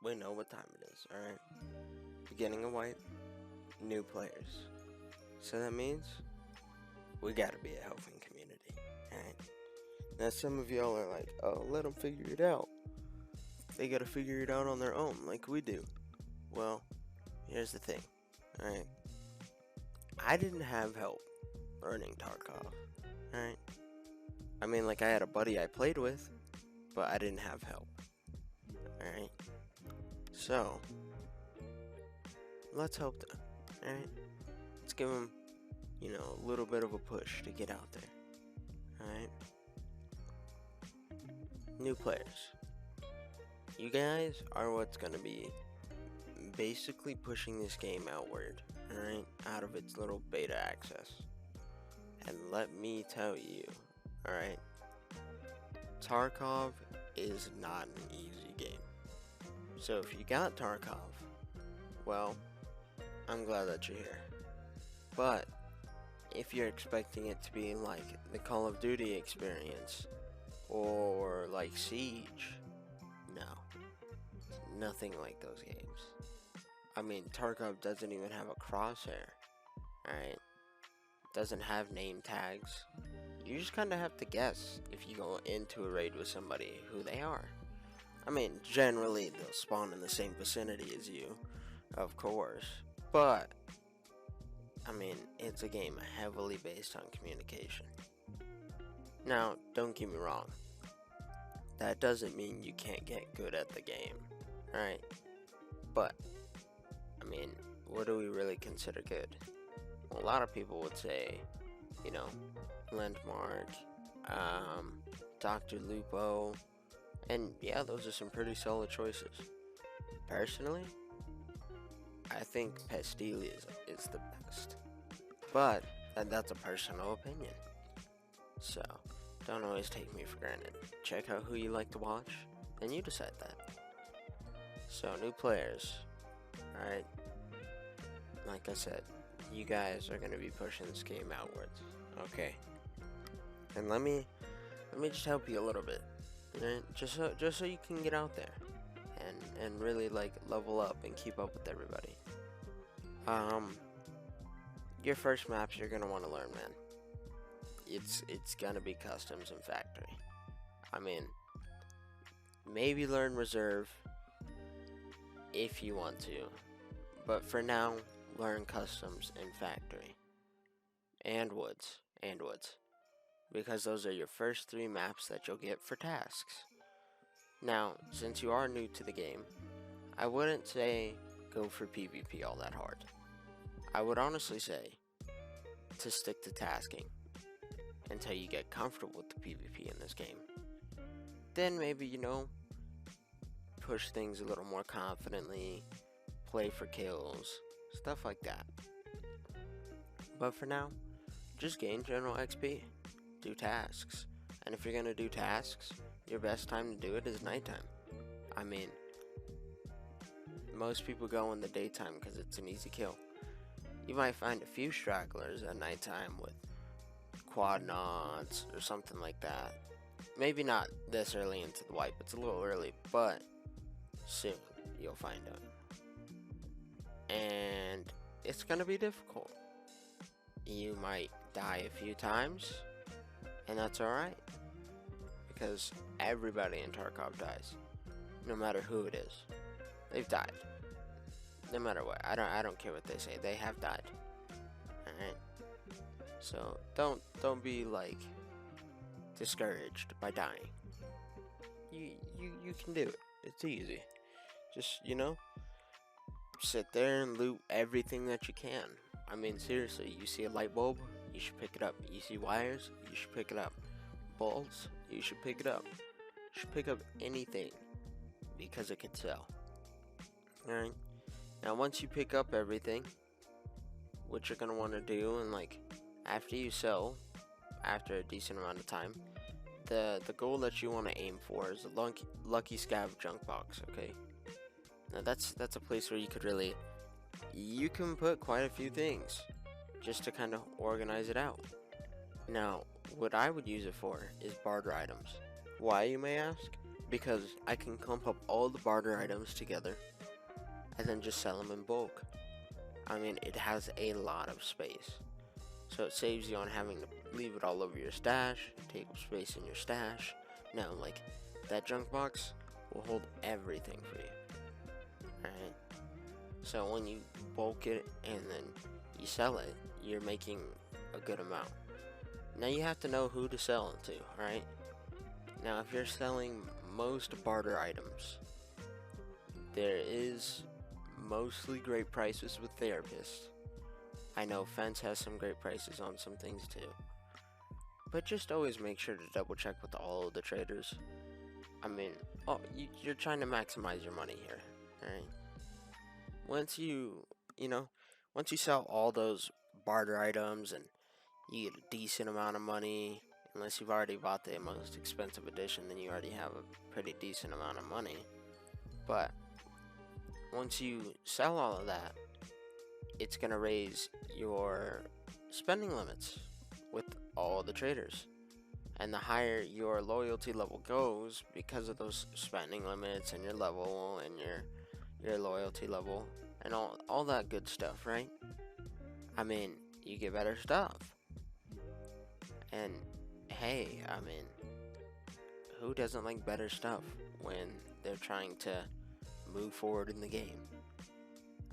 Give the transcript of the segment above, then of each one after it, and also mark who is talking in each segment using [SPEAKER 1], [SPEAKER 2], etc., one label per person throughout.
[SPEAKER 1] we know what time it is, alright? Beginning of wipe, new players. So that means we gotta be a helping community, alright? Now some of y'all are like, oh, let them figure it out. They gotta figure it out on their own, like we do. Well, here's the thing, alright? I didn't have help learning Tarkov, alright? I mean, like, I had a buddy I played with, but I didn't have help, alright? So, let's help them, alright? Let's give them, a little bit of a push to get out there, alright? New players. You guys are what's gonna be basically pushing this game outward, alright? Out of its little beta access. And let me tell you, alright? Tarkov is not an easy game. So if you got Tarkov, well, I'm glad that you're here. But if you're expecting it to be like the Call of Duty experience or like Siege, no. Nothing like those games. I mean, Tarkov doesn't even have a crosshair, alright? Doesn't have name tags. You just kind of have to guess if you go into a raid with somebody who they are. I mean, generally they'll spawn in the same vicinity as you, of course, but I mean, it's a game heavily based on communication. Now, don't get me wrong, that doesn't mean you can't get good at the game, right? But, I mean, what do we really consider good? Well, a lot of people would say, Landmark, Dr. Lupo, and yeah, those are some pretty solid choices. Personally, I think Pastille is the best. But that's a personal opinion. So, don't always take me for granted. Check out who you like to watch, and you decide that. So, new players. Alright. Like I said, you guys are going to be pushing this game outwards. Okay. And let me just help you a little bit. Right? Just so you can get out there and really like level up and keep up with everybody. Your first maps you're gonna want to learn, man. It's gonna be customs and factory. I mean, maybe learn reserve if you want to, but for now, learn customs and factory and woods, because those are your first 3 maps that you'll get for tasks. Now, since you are new to the game, I wouldn't say go for PvP all that hard. I would honestly say to stick to tasking until you get comfortable with the PvP in this game. Then maybe, push things a little more confidently, play for kills, stuff like that. But for now, just gain general XP. Do tasks. And if you're gonna do tasks, your best time to do it is nighttime. I mean, most people go in the daytime because it's an easy kill. You might find a few stragglers at nighttime with quad nods or something like that. Maybe not this early into the wipe, it's a little early, but soon you'll find them. And it's gonna be difficult. You might die a few times, and that's alright, because everybody in Tarkov dies, no matter who it is. They've died, no matter what. I don't care what they say. They have died. Alright. So don't be like discouraged by dying. You can do it. It's easy. Just sit there and loot everything that you can. I mean, seriously, you see a light bulb, you should pick it up. You see wires, you should pick it up. Bolts, you should pick it up. You should pick up anything because it can sell. Alright. Now once you pick up everything, what you're gonna want to do, and like after you sell, after a decent amount of time, the goal that you want to aim for is a lucky scav junk box. Okay. Now that's a place where you can put quite a few things just to kind of organize it out. Now, what I would use it for is barter items. Why, you may ask? because I can clump up all the barter items together and then just sell them in bulk. I mean, it has a lot of space, so it saves you on having to leave it all over your stash, take up space in your stash. No, like, that junk box will hold everything for you. Alright? So when you bulk it and then you sell it, you're making a good amount. Now you have to know who to sell it to, alright? Now if you're selling most barter items, there is mostly great prices with therapists. I know Fence has some great prices on some things too. But just always make sure to double check with all of the traders. I mean, you're trying to maximize your money here, alright? Once you sell all those barter items and you get a decent amount of money, unless you've already bought the most expensive edition, then you already have a pretty decent amount of money. But once you sell all of that, it's going to raise your spending limits with all the traders. And the higher your loyalty level goes because of those spending limits and your level and your loyalty level and all that good stuff, right? I mean, you get better stuff. And hey, I mean, who doesn't like better stuff when they're trying to move forward in the game?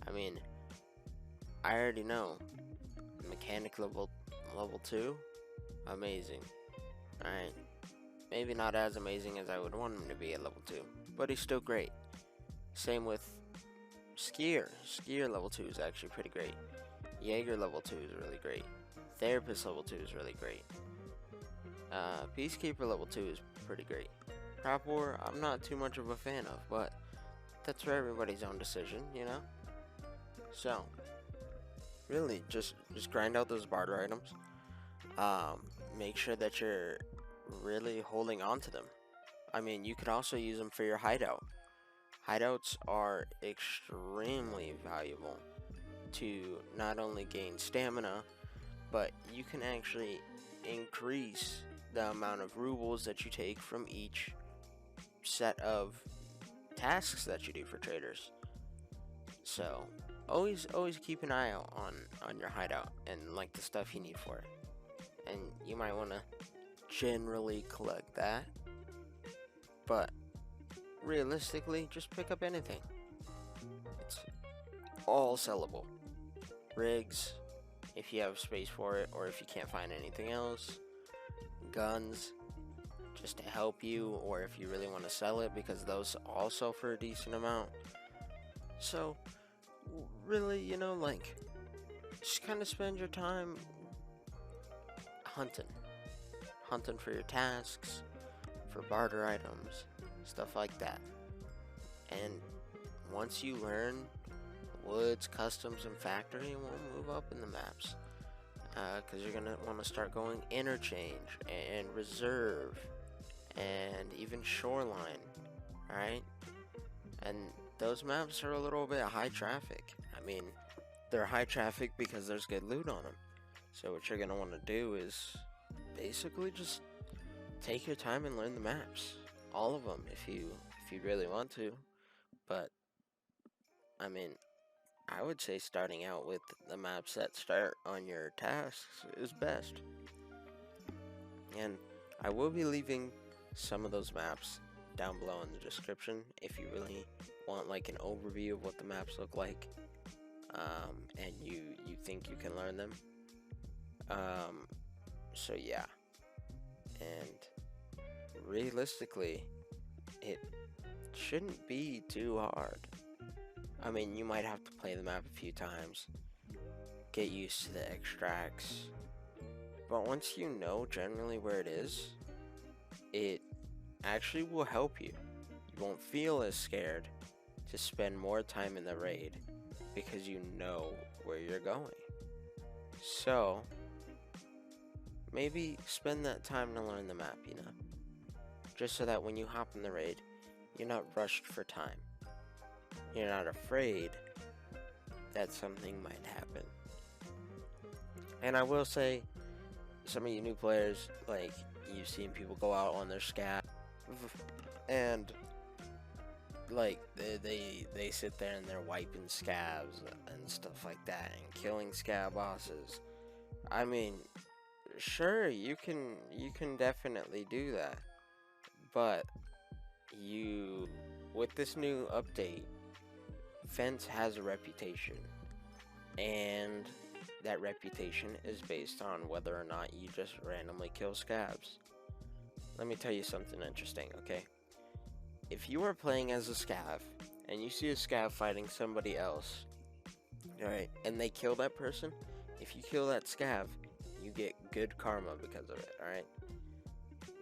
[SPEAKER 1] I mean, I already know mechanic level 2, amazing. Alright, maybe not as amazing as I would want him to be at level 2, but he's still great. Same with Skier. Skier level 2 is actually pretty great. Jaeger level 2 is really great. Therapist level 2 is really great. Peacekeeper level 2 is pretty great. Prop War, I'm not too much of a fan of, but that's for everybody's own decision, you know? So, really, just grind out those barter items. Make sure that you're really holding on to them. I mean, you could also use them for your hideout. Hideouts are extremely valuable to not only gain stamina, but you can actually increase the amount of rubles that you take from each set of tasks that you do for traders. So always keep an eye out on your hideout and like the stuff you need for it. And you might want to generally collect that, but realistically, just pick up anything. It's all sellable. Rigs, if you have space for it, or if you can't find anything else. Guns, just to help you, or if you really want to sell it, because those also for a decent amount. So, really, like, just kind of spend your time hunting for your tasks, for barter items, stuff like that. And once you learn woods, customs, and factory, it won't move up in the maps, because you're gonna want to start going interchange and reserve and even shoreline. Alright, and those maps are a little bit high traffic. I mean, they're high traffic because there's good loot on them. So what you're gonna want to do is basically just take your time and learn the maps, all of them, if you really want to. But I mean, I would say starting out with the maps that start on your tasks is best. And I will be leaving some of those maps down below in the description if you really want like an overview of what the maps look like, and you think you can learn them. So yeah, and realistically, it shouldn't be too hard. I mean, you might have to play the map a few times, get used to the extracts, but once you know generally where it is, it actually will help you. You won't feel as scared to spend more time in the raid because you know where you're going. So maybe spend that time to learn the map, just so that when you hop in the raid, you're not rushed for time. You're not afraid that something might happen. And I will say, some of you new players, like, you've seen people go out on their scat. And like they sit there and they're wiping scabs and stuff like that and killing scab bosses. I mean, sure, you can definitely do that, but you with this new update, Fence has a reputation, and that reputation is based on whether or not you just randomly kill scabs. Let me tell you something interesting, okay? If you are playing as a scav and you see a scav fighting somebody else, alright, and they kill that person, if you kill that scav, you get good karma because of it, alright?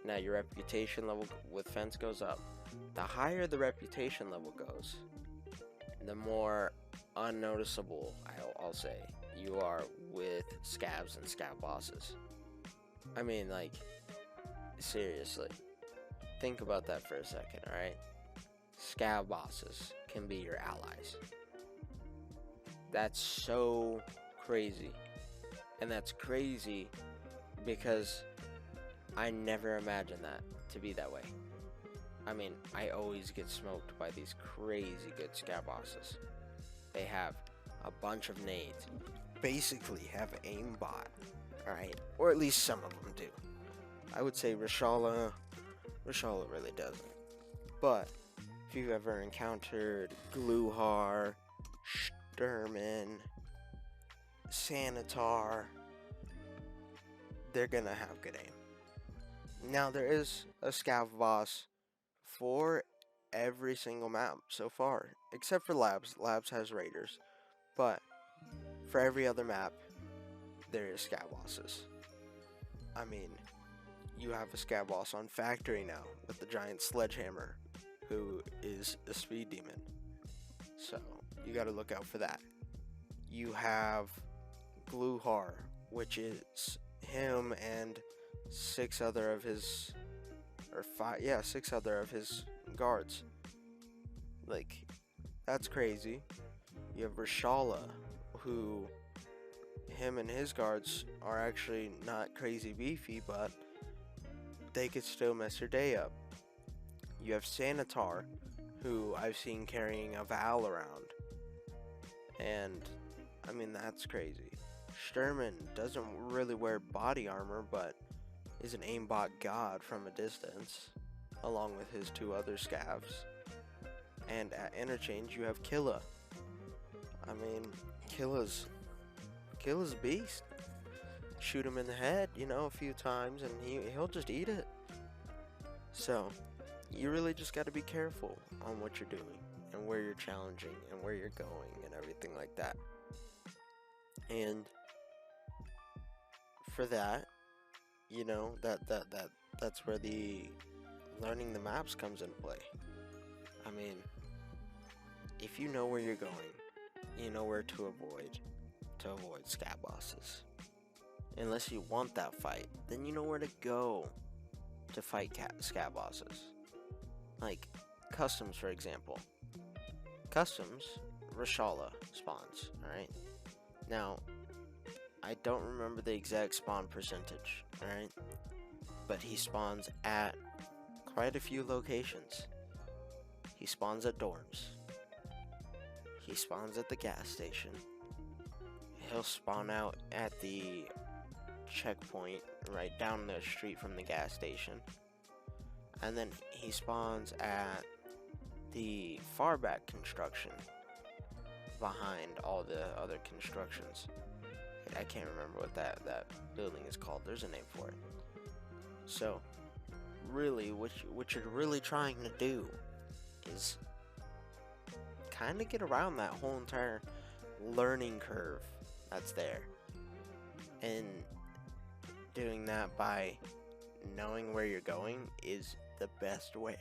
[SPEAKER 1] Now your reputation level with Fence goes up. The higher the reputation level goes, the more unnoticeable, I'll say, you are with scavs and scab bosses. I mean, like, seriously. Think about that for a second, alright? Scab bosses can be your allies. That's so crazy. And that's crazy because I never imagined that to be that way. I mean, I always get smoked by these crazy good scab bosses. They have a bunch of nades. Basically have aimbot, alright? Or at least some of them do. I would say Reshala really doesn't. But if you've ever encountered Gluhar, Sturman, Sanitar, they're gonna have good aim. Now there is a scav boss for every single map so far, except for Labs. Labs has raiders, but for every other map, there is scav bosses. I mean, you have a scab boss on Factory now with the giant sledgehammer, who is a speed demon. So you got to look out for that. You have Gluhar, which is him and six other of his guards. Like, that's crazy. You have Reshala, who him and his guards are actually not crazy beefy, but they could still mess your day up. You have Sanitar, who I've seen carrying a Val around, and I mean, that's crazy. Sturman doesn't really wear body armor, but is an aimbot god from a distance, along with his two other scavs. And at Interchange, you have Killa. I mean, Killa's a beast. Shoot him in the head, a few times, and he'll just eat it. So, you really just got to be careful on what you're doing, and where you're challenging, and where you're going, and everything like that. And for that, that's where the learning the maps comes into play. I mean, if you know where you're going, you know where to avoid scab bosses. Unless you want that fight, then you know where to go to fight scab bosses. Like Customs, for example. Customs, Reshala spawns, alright? Now, I don't remember the exact spawn percentage, alright? But he spawns at quite a few locations. He spawns at dorms. He spawns at the gas station. He'll spawn out at the checkpoint right down the street from the gas station. And then he spawns at the far back construction behind all the other constructions. I can't remember what that building is called. There's a name for it. So, really, what you're really trying to do is kind of get around that whole entire learning curve that's there. And doing that by knowing where you're going is the best way.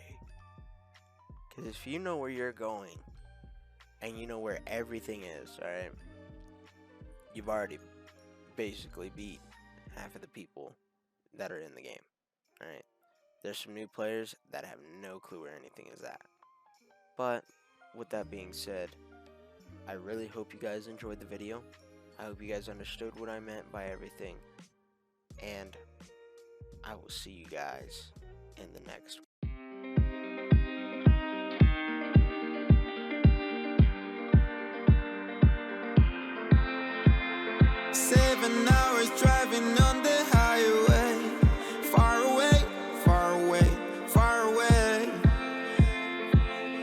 [SPEAKER 1] Because if you know where you're going, and you know where everything is, alright, you've already basically beat half of the people that are in the game, alright? There's some new players that have no clue where anything is at. But, with that being said, I really hope you guys enjoyed the video. I hope you guys understood what I meant by everything. And I will see you guys in the next one.
[SPEAKER 2] million hours driving on the highway. Far away, far away, far away.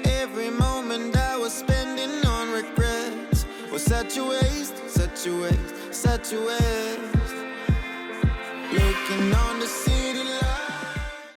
[SPEAKER 2] Every moment I was spending on regrets was such a waste, such a waste, such a waste. Looking on the city lights.